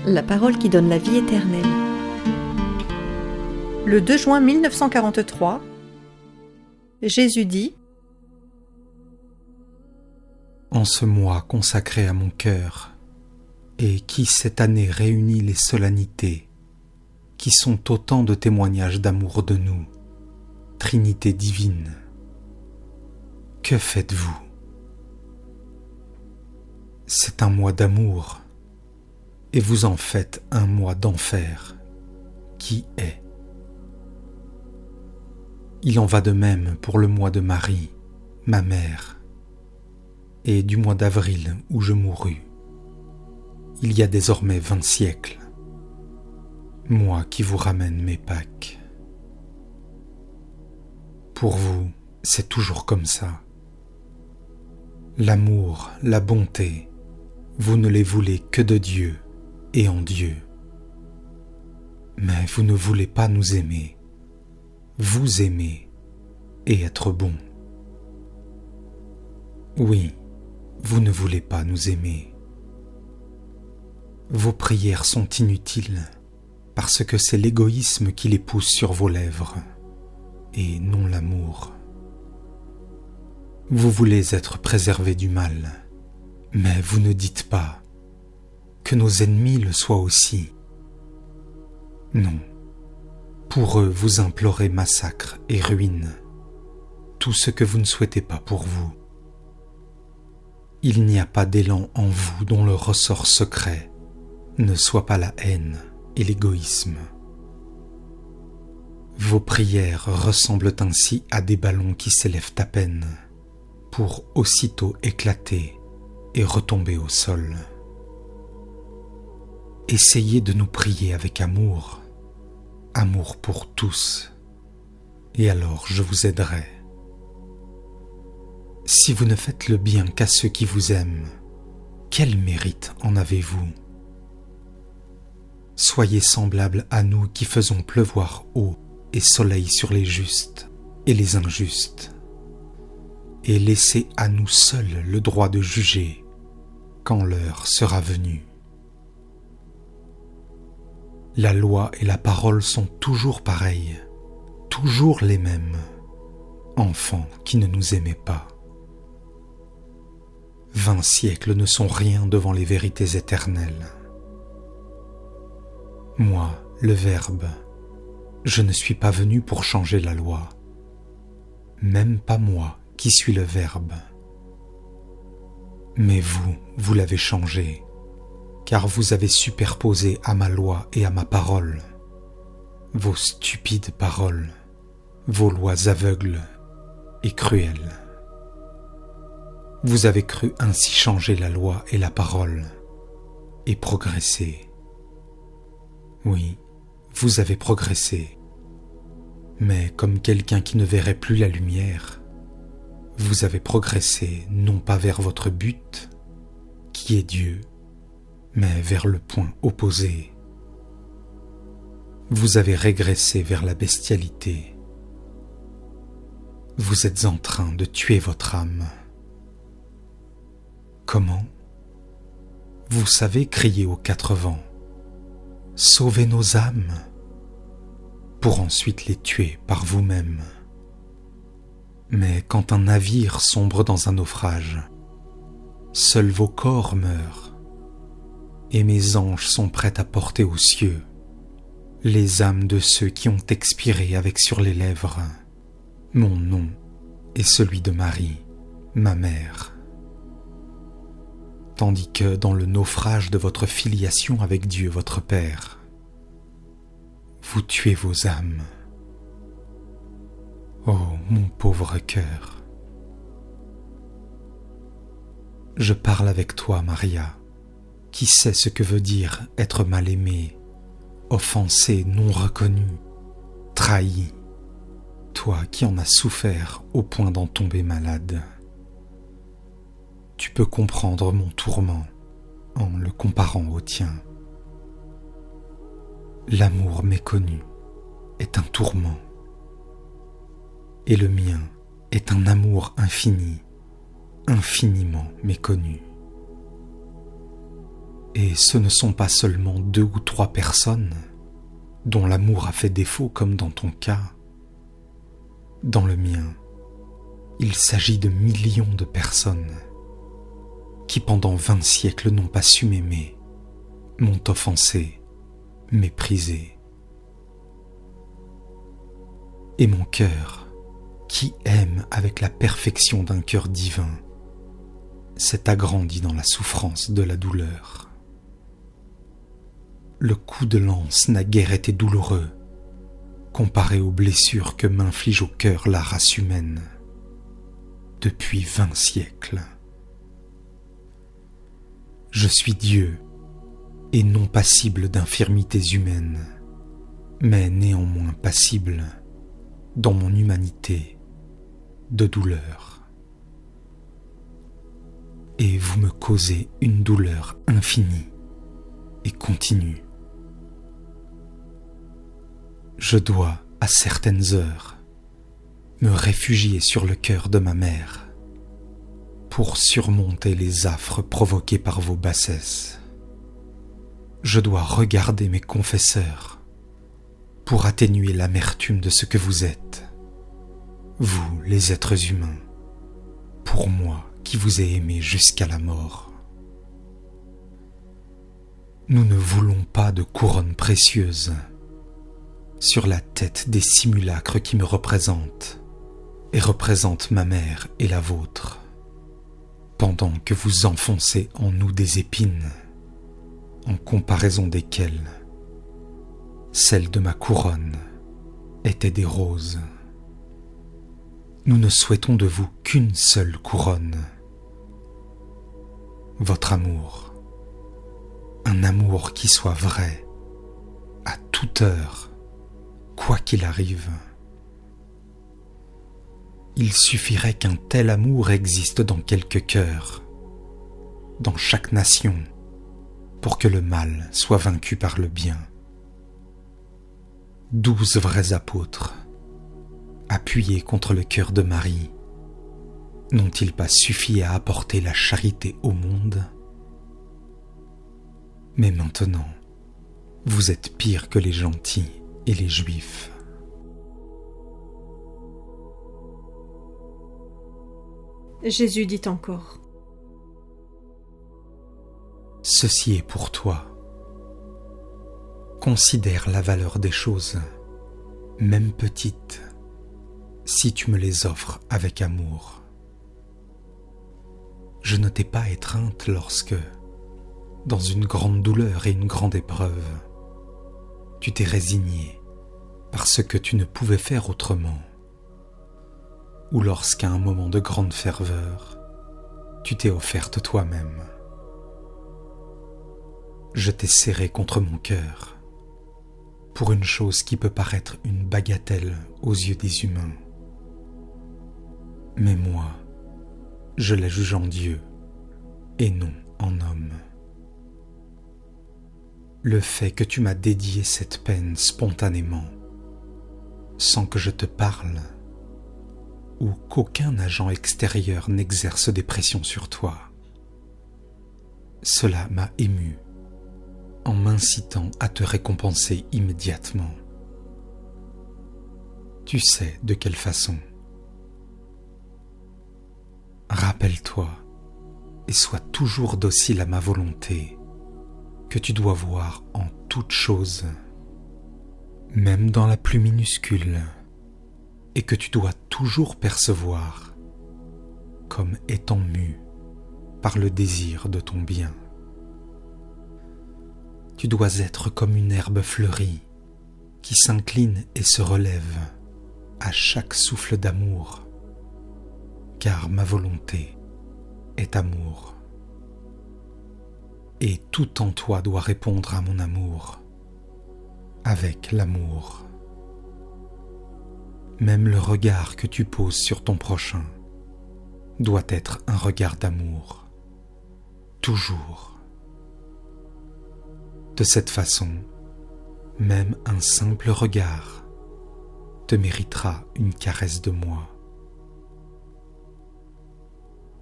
la parole qui donne la vie éternelle. Le 2 juin 1943, Jésus dit : En ce mois consacré à mon cœur, et qui cette année réunit les solennités, qui sont autant de témoignages d'amour de nous, Trinité divine, que faites-vous ? C'est un mois d'amour, et vous en faites un mois d'enfer, qui est. Il en va de même pour le mois de Marie, ma mère, et du mois d'avril où je mourus. Il y a désormais 20 siècles, moi qui vous ramène mes Pâques. Pour vous, c'est toujours comme ça. L'amour, la bonté, vous ne les voulez que de Dieu et en Dieu. Mais vous ne voulez pas nous aimer, vous aimer et être bon. Oui, vous ne voulez pas nous aimer. Vos prières sont inutiles parce que c'est l'égoïsme qui les pousse sur vos lèvres et non l'amour. Vous voulez être préservés du mal, mais vous ne dites pas que nos ennemis le soient aussi. Non, pour eux vous implorez massacre et ruine, tout ce que vous ne souhaitez pas pour vous. Il n'y a pas d'élan en vous dont le ressort secret ne soit pas la haine et l'égoïsme. Vos prières ressemblent ainsi à des ballons qui s'élèvent à peine pour aussitôt éclater et retomber au sol. Essayez de nous prier avec amour, amour pour tous, et alors je vous aiderai. Si vous ne faites le bien qu'à ceux qui vous aiment, quel mérite en avez-vous ? Soyez semblables à nous qui faisons pleuvoir eau et soleil sur les justes et les injustes, et laissez à nous seuls le droit de juger quand l'heure sera venue. La loi et la parole sont toujours pareilles, toujours les mêmes, enfants qui ne nous aimaient pas. 20 siècles ne sont rien devant les vérités éternelles. Moi, le Verbe, je ne suis pas venu pour changer la loi, même pas moi qui suis le Verbe. Mais vous, vous l'avez changé, car vous avez superposé à ma loi et à ma parole vos stupides paroles, vos lois aveugles et cruelles. Vous avez cru ainsi changer la loi et la parole et progresser. Oui, vous avez progressé, mais comme quelqu'un qui ne verrait plus la lumière, vous avez progressé non pas vers votre but, qui est Dieu, mais vers le point opposé. Vous avez régressé vers la bestialité. Vous êtes en train de tuer votre âme. Comment ? Vous savez crier aux 4 vents : sauvez nos âmes, pour ensuite les tuer par vous-même. Mais quand un navire sombre dans un naufrage, seuls vos corps meurent, et mes anges sont prêts à porter aux cieux les âmes de ceux qui ont expiré avec sur les lèvres mon nom et celui de Marie, ma mère. Tandis que dans le naufrage de votre filiation avec Dieu votre Père, vous tuez vos âmes. Oh, mon pauvre cœur. Je parle avec toi, Maria, qui sais ce que veut dire être mal aimé, offensé, non reconnu, trahi, toi qui en as souffert au point d'en tomber malade. Tu peux comprendre mon tourment en le comparant au tien. L'amour méconnu est un tourment, et le mien est un amour infini, infiniment méconnu. Et ce ne sont pas seulement 2 ou 3 personnes dont l'amour a fait défaut comme dans ton cas. Dans le mien, il s'agit de millions de personnes qui pendant 20 siècles n'ont pas su m'aimer, m'ont offensé, méprisé. Et mon cœur, qui aime avec la perfection d'un cœur divin, s'est agrandi dans la souffrance de la douleur. Le coup de lance n'a guère été douloureux comparé aux blessures que m'inflige au cœur la race humaine depuis 20 siècles. Je suis Dieu et non passible d'infirmités humaines, mais néanmoins passible dans mon humanité de douleur. Et vous me causez une douleur infinie et continue. Je dois, à certaines heures, me réfugier sur le cœur de ma mère pour surmonter les affres provoqués par vos bassesses. Je dois regarder mes confesseurs pour atténuer l'amertume de ce que vous êtes, vous les êtres humains, pour moi qui vous ai aimé jusqu'à la mort. Nous ne voulons pas de couronne précieuse sur la tête des simulacres qui me représentent et représentent ma mère et la vôtre, pendant que vous enfoncez en nous des épines, en comparaison desquelles celles de ma couronne étaient des roses. Nous ne souhaitons de vous qu'une seule couronne, votre amour, un amour qui soit vrai, à toute heure, quoi qu'il arrive. Il suffirait qu'un tel amour existe dans quelque cœur, dans chaque nation, pour que le mal soit vaincu par le bien. 12 vrais apôtres, appuyés contre le cœur de Marie, n'ont-ils pas suffi à apporter la charité au monde? Mais maintenant, vous êtes pires que les gentils et les juifs. Jésus dit encore: Ceci est pour toi. Considère la valeur des choses, même petites, si tu me les offres avec amour. Je ne t'ai pas étreinte lorsque, dans une grande douleur et une grande épreuve, tu t'es résigné parce que tu ne pouvais faire autrement, ou lorsqu'à un moment de grande ferveur, tu t'es offerte toi-même. Je t'ai serré contre mon cœur pour une chose qui peut paraître une bagatelle aux yeux des humains. Mais moi, je la juge en Dieu et non en homme. Le fait que tu m'as dédié cette peine spontanément, sans que je te parle, ou qu'aucun agent extérieur n'exerce des pressions sur toi, cela m'a ému en m'incitant à te récompenser immédiatement. Tu sais de quelle façon. Rappelle-toi et sois toujours docile à ma volonté, que tu dois voir en toute chose, même dans la plus minuscule, et que tu dois toujours percevoir comme étant mu par le désir de ton bien. Tu dois être comme une herbe fleurie qui s'incline et se relève à chaque souffle d'amour, car ma volonté est amour. Et tout en toi doit répondre à mon amour, avec l'amour. Même le regard que tu poses sur ton prochain doit être un regard d'amour, toujours. De cette façon, même un simple regard te méritera une caresse de moi.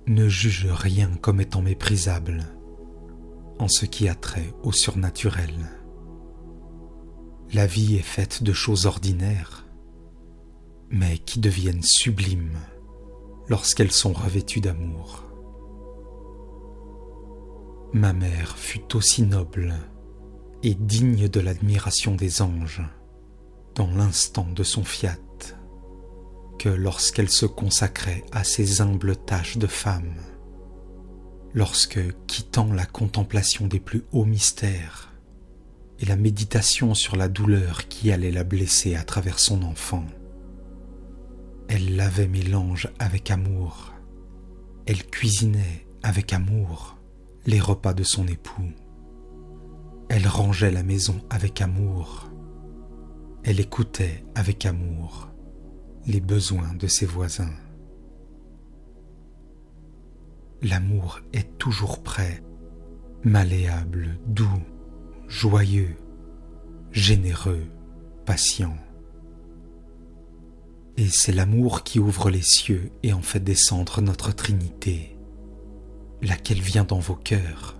Ne juge rien comme étant méprisable en ce qui a trait au surnaturel. La vie est faite de choses ordinaires, mais qui deviennent sublimes lorsqu'elles sont revêtues d'amour. Ma mère fut aussi noble et digne de l'admiration des anges dans l'instant de son fiat que lorsqu'elle se consacrait à ses humbles tâches de femme, lorsque, quittant la contemplation des plus hauts mystères et la méditation sur la douleur qui allait la blesser à travers son enfant, elle lavait mes langes avec amour, elle cuisinait avec amour les repas de son époux, elle rangeait la maison avec amour, elle écoutait avec amour les besoins de ses voisins. L'amour est toujours prêt, malléable, doux, joyeux, généreux, patient. Et c'est l'amour qui ouvre les cieux et en fait descendre notre Trinité, laquelle vient dans vos cœurs,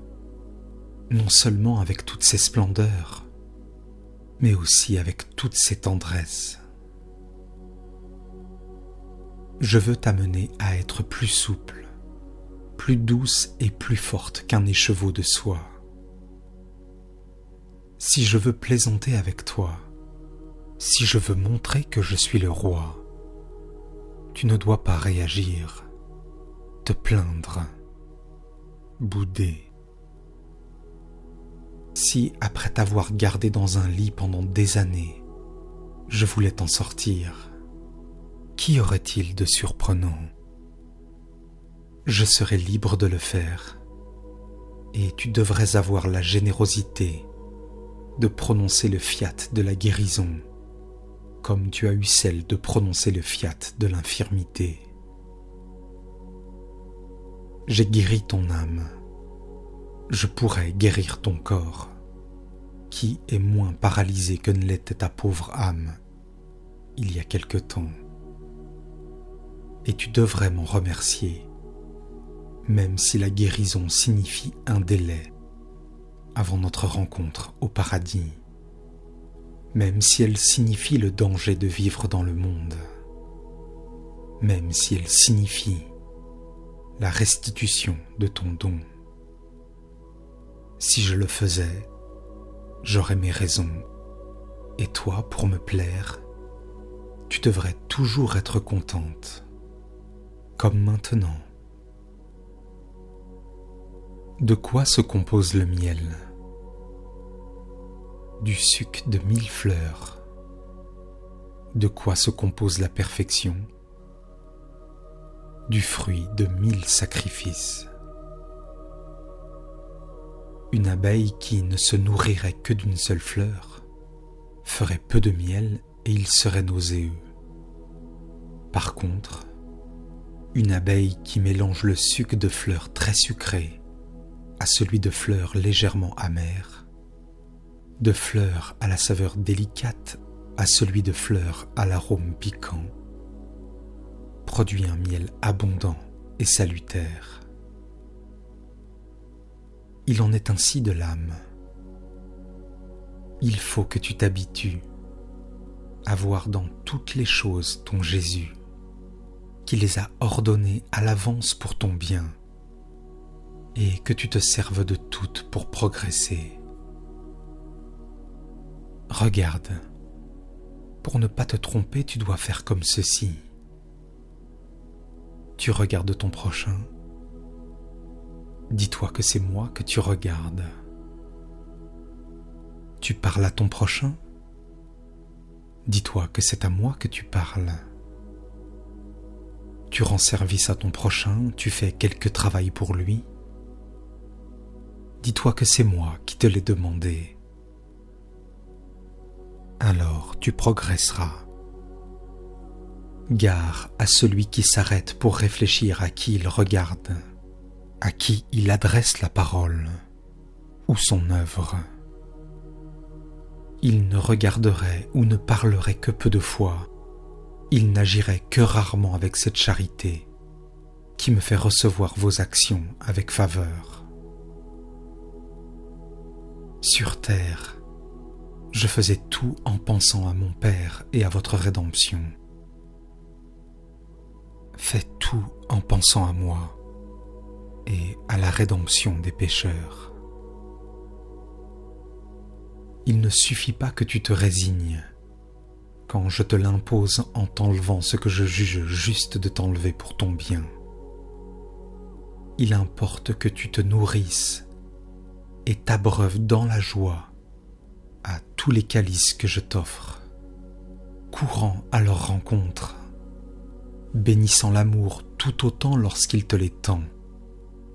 non seulement avec toutes ses splendeurs, mais aussi avec toutes ses tendresses. Je veux t'amener à être plus souple, plus douce et plus forte qu'un écheveau de soie. Si je veux plaisanter avec toi, si je veux montrer que je suis le roi, tu ne dois pas réagir, te plaindre, bouder. Si, après t'avoir gardé dans un lit pendant des années, je voulais t'en sortir, qu'y aurait-il de surprenant? Je serais libre de le faire, et tu devrais avoir la générosité de prononcer le fiat de la guérison, comme tu as eu celle de prononcer le fiat de l'infirmité. J'ai guéri ton âme, je pourrais guérir ton corps, qui est moins paralysé que ne l'était ta pauvre âme il y a quelque temps. Et tu devrais m'en remercier, même si la guérison signifie un délai avant notre rencontre au paradis, même si elle signifie le danger de vivre dans le monde, même si elle signifie la restitution de ton don. Si je le faisais, j'aurais mes raisons, et toi, pour me plaire, tu devrais toujours être contente, comme maintenant. De quoi se compose le miel? Du suc de 1000 fleurs. De quoi se compose la perfection? Du fruit de 1000 sacrifices. Une abeille qui ne se nourrirait que d'une seule fleur ferait peu de miel et il serait nauséeux. Par contre, une abeille qui mélange le suc de fleurs très sucrées à celui de fleurs légèrement amères, de fleurs à la saveur délicate à celui de fleurs à l'arôme piquant, produit un miel abondant et salutaire. Il en est ainsi de l'âme. Il faut que tu t'habitues à voir dans toutes les choses ton Jésus, qui les a ordonnées à l'avance pour ton bien, et que tu te serves de toutes pour progresser. Regarde, pour ne pas te tromper, tu dois faire comme ceci. Tu regardes ton prochain. Dis-toi que c'est moi que tu regardes. Tu parles à ton prochain. Dis-toi que c'est à moi que tu parles. Tu rends service à ton prochain, tu fais quelque travail pour lui. Dis-toi que c'est moi qui te l'ai demandé. Alors tu progresseras. Gare à celui qui s'arrête pour réfléchir à qui il regarde, à qui il adresse la parole ou son œuvre. Il ne regarderait ou ne parlerait que peu de fois, il n'agirait que rarement avec cette charité qui me fait recevoir vos actions avec faveur. Sur terre, je faisais tout en pensant à mon Père et à votre rédemption. Fais tout en pensant à moi et à la rédemption des pécheurs. Il ne suffit pas que tu te résignes quand je te l'impose en t'enlevant ce que je juge juste de t'enlever pour ton bien. Il importe que tu te nourrisses et t'abreuves dans la joie à tous les calices que je t'offre, courant à leur rencontre, bénissant l'amour tout autant lorsqu'il te les tend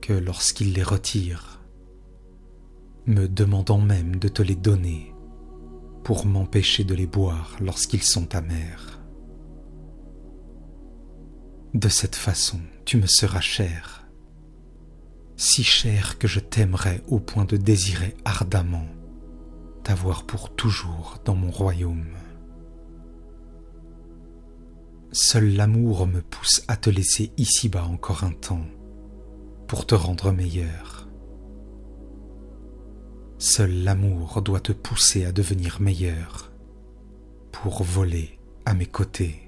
que lorsqu'il les retire, me demandant même de te les donner pour m'empêcher de les boire lorsqu'ils sont amers. De cette façon, tu me seras cher, si cher que je t'aimerai au point de désirer ardemment t'avoir pour toujours dans mon royaume. Seul l'amour me pousse à te laisser ici-bas encore un temps, pour te rendre meilleur. Seul l'amour doit te pousser à devenir meilleur, pour voler à mes côtés.